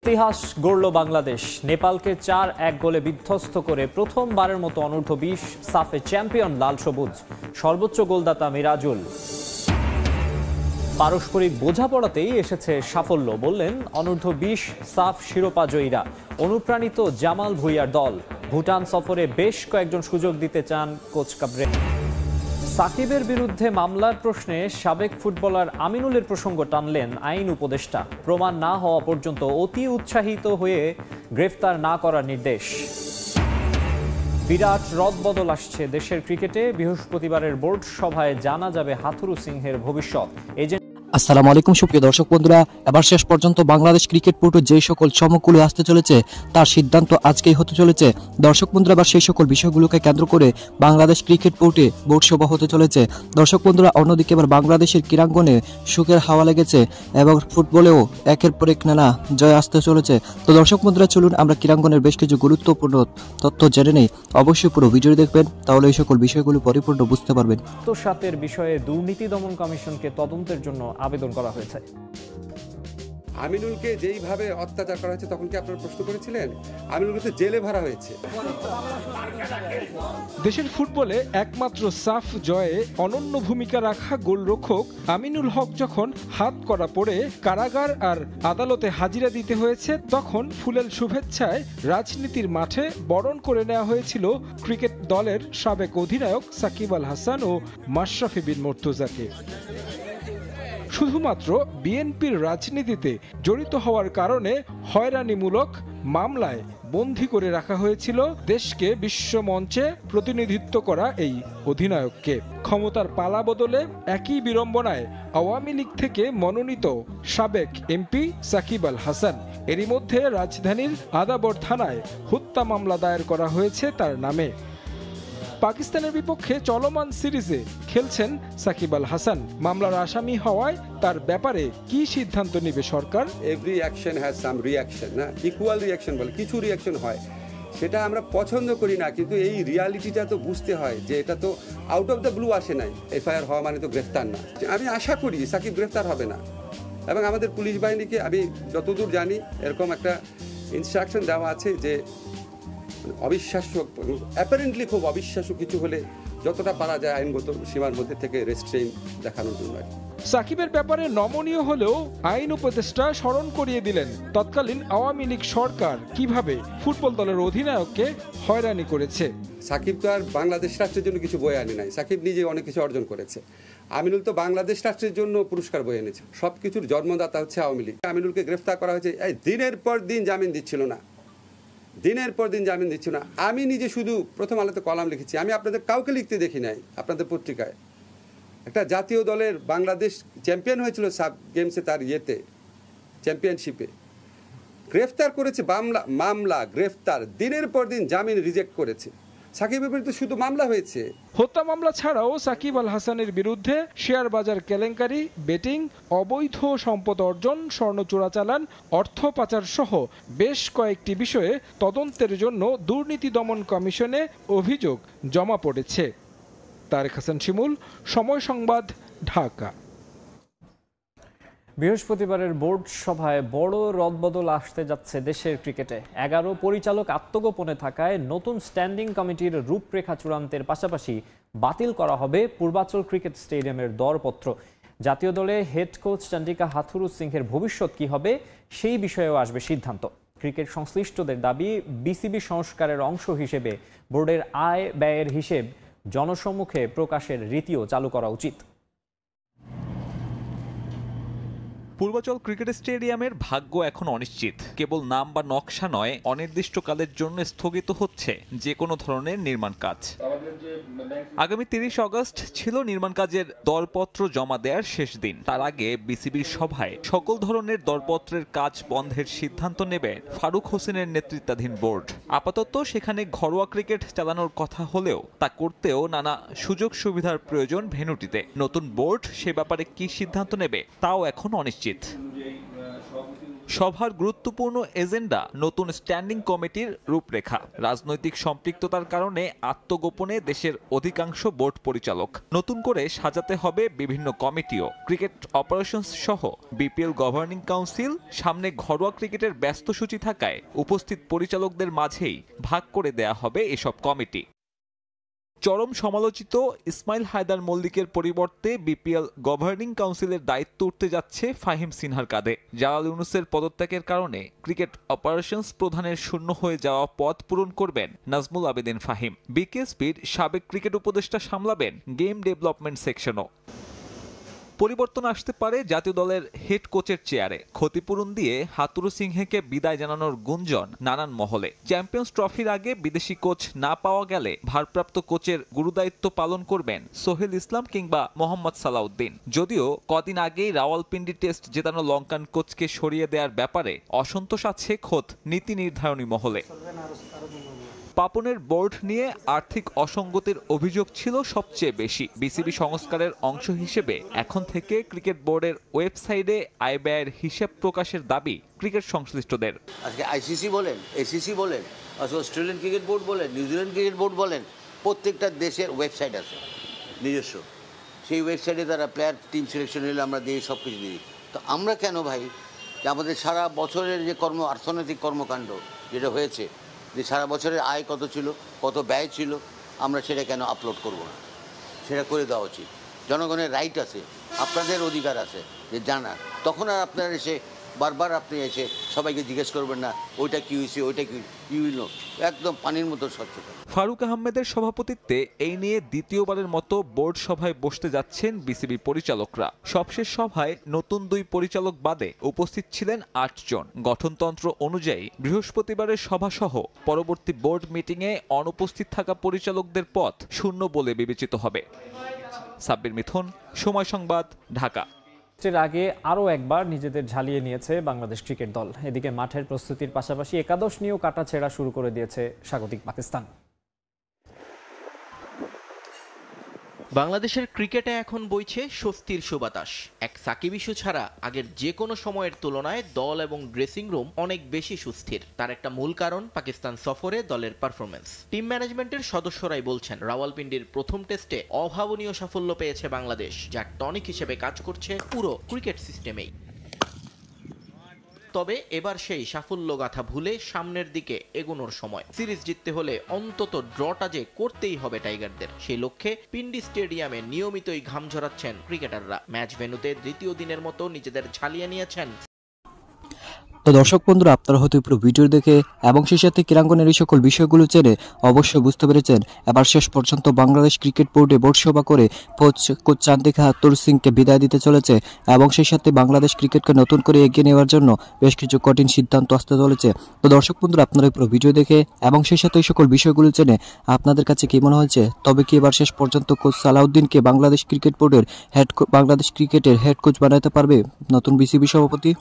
ইতিহাস গড়ল বাংলাদেশ। নেপালকে ৪-১ গোলে বিধ্বস্ত করে প্রথমবারের মতো অনূর্ধ্ব-২০ সাফে চ্যাম্পিয়ন লাল সবুজ। সর্বোচ্চ গোলদাতা মিরাজুল। পারস্পরিক বোঝাপড়াতেই এসেছে সাফল্য, বললেন অনূর্ধ্ব-২০ সাফ শিরোপা জয়ীরা। অনুপ্রাণিত জামাল ভুঁইয়ার দল। ভুটান সফরে বেশ কয়েকজন সুযোগ দিতে চান কোচ কাবরে। সাকিবের বিরুদ্ধে মামলার প্রশ্নে সাবেক ফুটবলার আমিনুলের প্রসঙ্গ টানলেন আইন উপদেষ্টা। প্রমাণ না হওয়া পর্যন্ত অতি উৎসাহিত হয়ে গ্রেফতার না করার নির্দেশ। বিরাট রদবদল আসছে দেশের ক্রিকেটে। বৃহস্পতিবারের বোর্ড সভায় জানা যাবে হাথুরু সিংহের ভবিষ্যৎ। আসসালামু আলাইকুম সুপ্রিয় দর্শক বন্ধুরা, এবার শেষ পর্যন্ত বাংলাদেশ ক্রিকেট বোর্ডে যেই সকল চমকগুলো আসতে চলেছে তার সিদ্ধান্ত আজকেই হতে চলেছে। দর্শক বন্ধুরা, এবার সেই সকল বিষয়গুলোকে কেন্দ্র করে বাংলাদেশ ক্রিকেট বোর্ডে বোর্ড সভা হতে চলেছে। দর্শক বন্ধুরা, অন্যদিকে এবার বাংলাদেশের ক্রীড়াঙ্গনে সুখের হাওয়া লেগেছে এবং ফুটবলেও একের পর এক নানা জয় আসতে চলেছে। তো দর্শক বন্ধুরা, চলুন আমরা ক্রীড়াঙ্গনের বেশ কিছু গুরুত্বপূর্ণ তথ্য জেনে নেই। অবশ্যই পুরো ভিডিও দেখবেন, তাহলে এই সকল বিষয়গুলো পরিপূর্ণ বুঝতে পারবেন। আত্মসাতের বিষয়ে দুর্নীতি দমন কমিশনকে তদন্তের জন্য আবেদন করা হয়েছে। আমিনুলকে যেইভাবে অত্যাচার করা হয়েছে তখন কি আপনারা প্রশ্ন করেছিলেন? আমিনুলকে তো জেলে ভরা হয়েছে। দেশের ফুটবলে একমাত্র সাফ জয়ে অনন্য ভূমিকা রাখা গোলরক্ষক আমিনুল হক যখন হাত করা পড়ে কারাগার আর আদালতে হাজিরা দিতে হয়েছে, তখন ফুলেল শুভেচ্ছায় রাজনীতির মাঠে বরণ করে নেওয়া হয়েছিল ক্রিকেট দলের সাবেক অধিনায়ক সাকিব আল হাসান ও মাশরাফি বিন মুর্তজাকে। শুধুমাত্র বিএনপির রাজনীতিতে জড়িত হওয়ার কারণে হয়রানিমূলক মামলায় বন্দী করে রাখা হয়েছিল দেশকে বিশ্বমঞ্চে প্রতিনিধিত্ব করা এই অধিনায়ককে। ক্ষমতার পালা বদলে একই বিড়ম্বনায় আওয়ামী লীগ থেকে মনোনীত সাবেক এমপি সাকিব আল হাসান। এরই মধ্যে রাজধানীর আদাবর থানায় হত্যা মামলা দায়ের করা হয়েছে তার নামে। পাকিস্তানের বিপক্ষে চলমান সিরিজে খেলছেন সাকিব আল হাসান। মামলার আসামি হওয়ায় তার ব্যাপারে কি সিদ্ধান্ত নেবে সরকার? Every action has some reaction, না ইকুয়াল রিঅ্যাকশন বলে কিছু রিঅ্যাকশন হয়, সেটা আমরা পছন্দ করি না, কিন্তু এই রিয়ালিটিটা তো বুঝতে হয় যে এটা তো আউট অফ দ্য ব্লু আসে নাই। এফআইআর হওয়া মানে তো গ্রেফতার না। আমি আশা করি সাকিব গ্রেফতার হবে না, এবং আমাদের পুলিশ বাহিনীকে আমি যতদূর জানি এরকম একটা ইনস্ট্রাকশন দেওয়া আছে যে অবিশ্বাস্য, অ্যাপারেন্টলি খুব অবিশ্বাস্য কিছু হলে যতটা পারা যায় আইনগত সীমার মধ্যে থেকে রেস্ট্রেইন দেখানোর জন্য। সাকিবের ব্যাপারে নমনীয় হলেও আইন উপদেষ্টা স্মরণ করিয়ে দিলেন তৎকালীন আওয়ামী লীগ সরকার কিভাবে ফুটবল দলের অধিনায়ককে হয়রানি করেছে। সাকিব তো আর বাংলাদেশ রাষ্ট্রের জন্য কিছু বয়ে আনে নাই, সাকিব নিজে অনেক কিছু অর্জন করেছে। আমিনুল তো বাংলাদেশ রাষ্ট্রের জন্য পুরস্কার বয়ে এনেছে। সব কিছুর জন্মদাতা হচ্ছে আওয়ামী লীগ। আমিনুলকে গ্রেফতার করা হয়েছে, দিনের পর দিন জামিন দিচ্ছিল না, দিনের পর দিন জামিন দিচ্ছিল না। আমি নিজে শুধু প্রথম আলোতে কলাম লিখেছি, আমি আপনাদের কাউকে লিখতে দেখি নাই। আপনাদের পত্রিকায় একটা জাতীয় দলের বাংলাদেশ চ্যাম্পিয়ন হয়েছিল সাব গেমসে, তার চ্যাম্পিয়নশিপে গ্রেফতার করেছে, মামলা গ্রেফতার, দিনের পর দিন জামিন রিজেক্ট করেছে। সাকিবের বিরুদ্ধে শুধু মামলা হয়েছে। হত্যা মামলা ছাড়াও সাকিব আল হাসানের বিরুদ্ধে শেয়ার বাজার কেলেঙ্কারি, বেটিং, অবৈধ সম্পদ অর্জন, স্বর্ণ চোরাচালান, অর্থ পাচার সহ বেশ কয়েকটি বিষয়ে তদন্তের জন্য দুর্নীতি দমন কমিশনে অভিযোগ জমা পড়েছে। তারেক হাসান শিমুল, সময় সংবাদ, ঢাকা। বৃহস্পতিবারের বোর্ড সভায় বড় রদবদল আসতে যাচ্ছে দেশের ক্রিকেটে। 11 পরিচালক আত্মগোপনে থাকায় নতুন স্ট্যান্ডিং কমিটির রূপরেখা চূড়ান্তের পাশাপাশি বাতিল করা হবে পূর্বাচল ক্রিকেট স্টেডিয়ামের দরপত্র। জাতীয় দলে হেড কোচ চন্ডিকা হাথুরু সিংহের ভবিষ্যৎ কি হবে সেই বিষয়েও আসবে সিদ্ধান্ত। ক্রিকেট সংশ্লিষ্টদের দাবি, বিসিবি সংস্কারের অংশ হিসেবে বোর্ডের আয় ব্যয়ের হিসেব জনসম্মুখে প্রকাশের রীতিও চালু করা উচিত। পূর্বাচল ক্রিকেট স্টেডিয়ামের ভাগ্য এখন অনিশ্চিত। কেবল নাম বা নকশা নয়, অনির্দিষ্টকালের জন্য স্থগিত হচ্ছে যে কোনো ধরনের নির্মাণ কাজ। আগামী 30 আগস্ট ছিল নির্মাণ কাজের দরপত্র জমা দেওয়ার শেষ দিন। তার আগে বিসিবির সভায় সকল ধরনের দরপত্রের কাজ বন্ধের সিদ্ধান্ত নেবে ফারুক হোসেনের নেতৃত্বাধীন বোর্ড। আপাতত সেখানে ঘরোয়া ক্রিকেট চালানোর কথা হলেও তা করতেও নানা সুযোগ সুবিধার প্রয়োজন ভেন্যুটিতে। নতুন বোর্ড সে ব্যাপারে কি সিদ্ধান্ত নেবে তাও এখন অনিশ্চিত। সভার গুরুত্বপূর্ণ এজেন্ডা নতুন স্ট্যান্ডিং কমিটির রূপরেখা। রাজনৈতিক সম্পৃক্ততার কারণে আত্মগোপনে দেশের অধিকাংশ বোর্ড পরিচালক। নতুন করে সাজাতে হবে বিভিন্ন কমিটিও। ক্রিকেট অপারেশনস সহ বিপিএল গভর্নিং কাউন্সিল, সামনে ঘরোয়া ক্রিকেটের ব্যস্ত সূচি থাকায় উপস্থিত পরিচালকদের মাঝেই ভাগ করে দেয়া হবে এসব কমিটি। চরম সমালোচিত ইসমাইল হায়দার মল্লিকের পরিবর্তে বিপিএল গভর্নিং কাউন্সিলের দায়িত্ব উঠতে যাচ্ছে ফাহিম সিনহার কাঁধে। জালাল ইউনুসের পদত্যাগের কারণে ক্রিকেট অপারেশনস প্রধানের শূন্য হয়ে যাওয়া পদ পূরণ করবেন নাজমুল আবেদিন ফাহিম। বিকেএসপির সাবেক ক্রিকেট উপদেষ্টা সামলাবেন গেম ডেভেলপমেন্ট সেকশনও। পরিবর্তন আসতে পারে জাতীয় দলের হেড কোচের চেয়ারে। ক্ষতিপূরণ দিয়ে হাতুরু সিংহেকে বিদায় জানানোর গুঞ্জন নানান মহলে। চ্যাম্পিয়ন্স ট্রফির আগে বিদেশি কোচ না পাওয়া গেলে ভারপ্রাপ্ত কোচের গুরুদায়িত্ব পালন করবেন সোহেল ইসলাম কিংবা মোহাম্মদ সালাউদ্দিন। যদিও কদিন আগেই রাওয়ালপিন্ডি টেস্ট জেতানো লঙ্কান কোচকে সরিয়ে দেওয়ার ব্যাপারে অসন্তোষ আছে খোদ নীতি নির্ধারণী মহলে। পাপনের বোর্ড নিয়ে আর্থিক অসঙ্গতির অভিযোগ ছিল সবচেয়ে বেশি। বিসিবি সংস্কারের অংশ হিসেবে এখন থেকে ক্রিকেট বোর্ডের ওয়েবসাইটে আয় ব্যয়ের হিসাব প্রকাশের দাবি ক্রিকেট সংশ্লিষ্টদের। আজকে আইসিসি বলেন, এসিসি বলেন, অস্ট্রেলিয়ান ক্রিকেট বোর্ড বলেন, নিউজিল্যান্ড ক্রিকেট বোর্ড বলেন, প্রত্যেকটা দেশের ওয়েবসাইট আছে নিজস্ব। সেই ওয়েবসাইটে তারা প্লেয়ার টিম সিলেকশন নিলে আমরা দিয়ে সব কিছু দিই। তো আমরা কেন ভাই যে আমাদের সারা বছরের যে অর্থনৈতিক কর্মকাণ্ড যেটা হয়েছে, যে সারা বছরের আয় কত ছিল, কত ব্যয় ছিল, আমরা সেটা কেন আপলোড করব না? সেটা করে দেওয়া উচিত। জনগণের রাইট আছে, আপনাদের অধিকার আছে যে জানার। তখন আর আপনারা এসে বারবার আপনি এসে সবাইকে জিজ্ঞেস করবেন না ওইটা কি হয়েছে, ওইটা কি ইউনো, একদম পানির মতো স্বচ্ছতা। ফারুক আহমেদের সভাপতিত্বে এই নিয়ে দ্বিতীয়বারের মতো বোর্ড সভায় বসতে যাচ্ছেন বিসিবি পরিচালকরা। সবশেষ সভায় নতুন 2 পরিচালক বাদে উপস্থিত ছিলেন 8 জন। গঠনতন্ত্র অনুযায়ী বৃহস্পতিবারের সভাসহ পরবর্তী বোর্ড মিটিংয়ে অনুপস্থিত থাকা পরিচালকদের পদ শূন্য বলে বিবেচিত হবে। সাব্বির মিথুন, সময় সংবাদ, ঢাকা। এর আগে আরও একবার নিজেদের ঝালিয়ে নিয়েছে বাংলাদেশ ক্রিকেট দল। এদিকে মাঠের প্রস্তুতির পাশাপাশি একাদশ নিয়েও কাটাছেঁড়া শুরু করে দিয়েছে স্বাগতিক পাকিস্তান। বাংলাদেশের ক্রিকেটে এখন বইছে স্বস্তির সুবাতাস। এক সাকিব ইস্যু ছাড়া আগের যে কোনো সময়ের তুলনায় দল এবং ড্রেসিং রুম অনেক বেশি সুস্থির। তার একটা মূল কারণ পাকিস্তান সফরে দলের পারফরমেন্স। টিম ম্যানেজমেন্টের সদস্যরাই বলছেন রাওয়ালপিন্ডির প্রথম টেস্টে অভাবনীয় সাফল্য পেয়েছে বাংলাদেশ, যা টনিক হিসেবে কাজ করছে পুরো ক্রিকেট সিস্টেমেই। তবে এবার সেই সাফল্য গাথা ভুলে সামনের দিকে এগোনোর সময়। সিরিজ জিততে হলে অন্তত ড্রটা যে করতেই হবে টাইগারদের। সেই লক্ষ্যে পিন্ডি স্টেডিয়ামে নিয়মিতই ঘাম ঝরাচ্ছেন ক্রিকেটাররা। ম্যাচ ভেন্যুতে দ্বিতীয় দিনের মতো নিজেদের ঝালিয়ে নিয়েছেন। তো দর্শক বন্ধুরা, আপনারা হয়তো পুরো ভিডিও দেখে এবং সেই সাথে ক্রীড়াঙ্গনের এই সকল বিষয়গুলো জেনে অবশ্যই বুঝতে পেরেছেন এবার শেষ পর্যন্ত বাংলাদেশ ক্রিকেট বোর্ডে বোর্ড সভা করে কোচ চান্দিকা হাতুরু সিংকে বিদায় দিতে চলেছে এবং সেই সাথে বাংলাদেশ ক্রিকেটকে নতুন করে এগিয়ে নেওয়ার জন্য বেশ কিছু কঠিন সিদ্ধান্ত আসতে চলেছে। তো দর্শক বন্ধুরা, আপনারা পুরো ভিডিও দেখে এবং সেই সাথে এই সকল বিষয়গুলো জেনে আপনাদের কাছে কি মনে হয়েছে? তবে কি এবার শেষ পর্যন্ত কোচ সালাউদ্দিনকে বাংলাদেশ ক্রিকেট বোর্ডের বাংলাদেশ ক্রিকেটের হেড কোচ বানাতে পারবে নতুন বিসিবি সভাপতি?